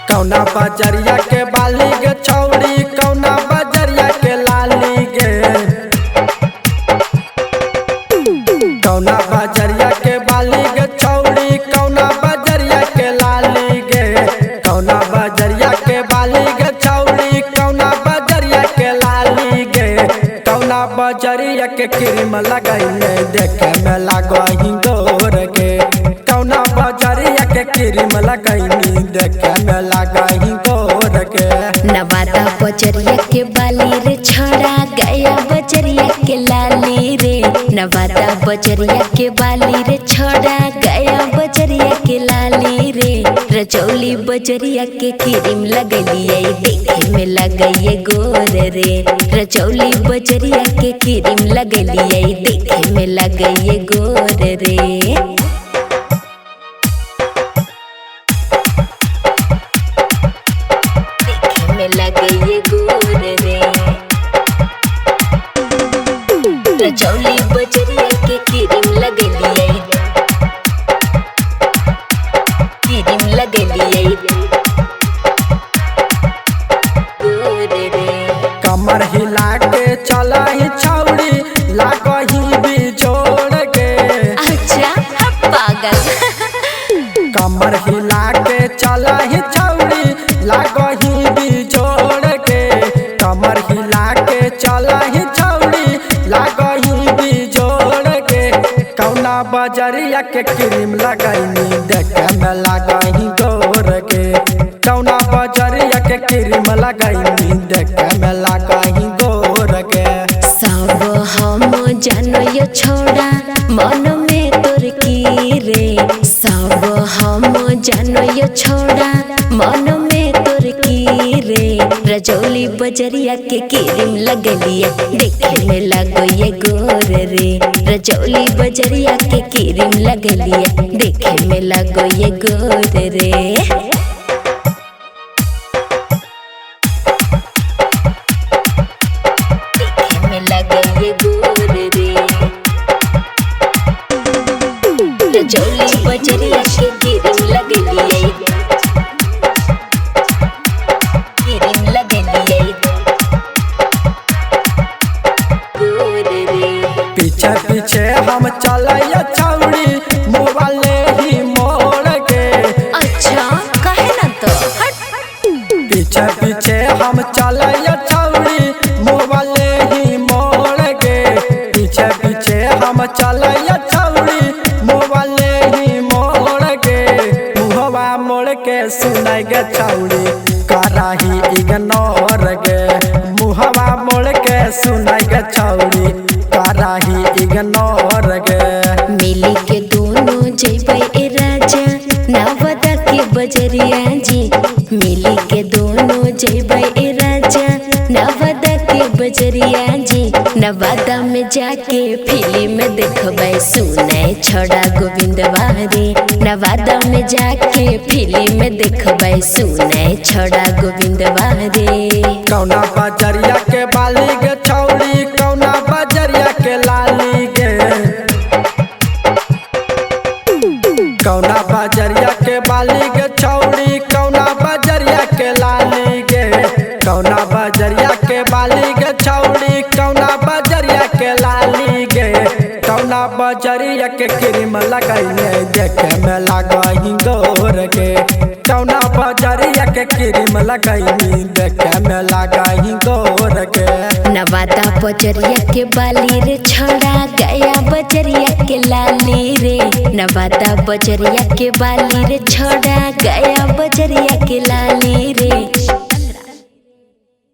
कौना बजरिया के बाली गे छौड़ी, कौना बजरिया के लाली गे, कौना बजरिया के बाली गे छौड़ी, कौना बजरिया के लाली गे, कौना बजरिया के बाली गे छौड़ी, कौना बजरिया के लाली गे, कौना बजरिया के क्रीम लगैले देखे में लागही गोर गे, कौना बजरिया के क्रीम लगैनी देखे में लागही गोर गे। नवादा बजरिया के बाली रे छड़ा गया बजरिया के लाली रे, नवादा बजरिया के बाली रे छड़ा गया बजरिया के लाली रे, रजौली बजरिया के क्रीम लगलिए देखे में लगइए गोर रे, रजौली बजरिया के क्रीम लगलिए देखे में लगइए गोर रे। लगइए गोर रे, रजौली बजरिया के क्रीम लगलिए, क्रीम लगलिए गोर रे। कमर हिला के चलही छौड़ी लागही बिजोड़ के, अच्छा पागल कमर हिला के चलही छौड़ी लागही बिजोड़ के, कमर हिला के चलही छौड़ी लागही बिजोड़ के, कौना बजरिया के क्रीम लगैनी देखे में लागही गोर के, कौना बजरिया के क्रीम लगैनी देखे में लागही गोर के। सब हम जानो छोड़ा मन में तोर की रे, सब हम जानो छोड़ा मन में तोर की रे, रजौली बजरिया के क्रीम लगलिए देखे में लगइए गोर रे, रजौली बजरिया के क्रीम लगलिए देखे में लगइए गोर रे। लगइए गोर रे, रजौली बजरिया के क्रीम लगलिए, क्रीम लगलिए गोर रे। पीछे पीछे हम चलैया छौड़ी मोबाइल ही मोड़ के, अच्छा कहे ना तो पीछे पीछे हम चलैया छौड़ी मोबाइल ही मोड़ के, पीछे पीछे हम चलैया छौड़ी मोबाइल ही मोड़ के, मुहवा मोड़ के सुनाई गे छौड़ी कराही इग्नोर गे, मुहवा मोड़ के सुनाई गे छौड़ी कराही इग्नोर गे। मिली के दोनों जइबै ए राजा नवादा के बजरिया जी, मिली के दोनों जइबै ए राजा नवादा के बजरिया जी, नवादा में जाके फिल्म देखबै सुनै छड़ा गोविंदवा रे, नवादा में जाके फिल्म देखबै सुनै छड़ा गोविंदवा रे। कौना बजरिया के बाली गे छौड़ी, कौना बजरिया के लाली गे, कौना बजरिया के बाली गे छौड़ी, कौना बजरिया के लाली गे, कौना बजरिया के बाली गे छौड़ी, कौना बजरिया के लाली गे, कौना बजरिया के क्रीम लगैले देखे में लागही गोर के, कौना बजरिया के क्रीम लगैनी देखे में लागही गोर के। नवादा बजरिया के बाली रे छड़ा गया बजरिया के लाली रे, नवादा बजरिया के बाली रे छड़ा गया बजरिया के लाली रे,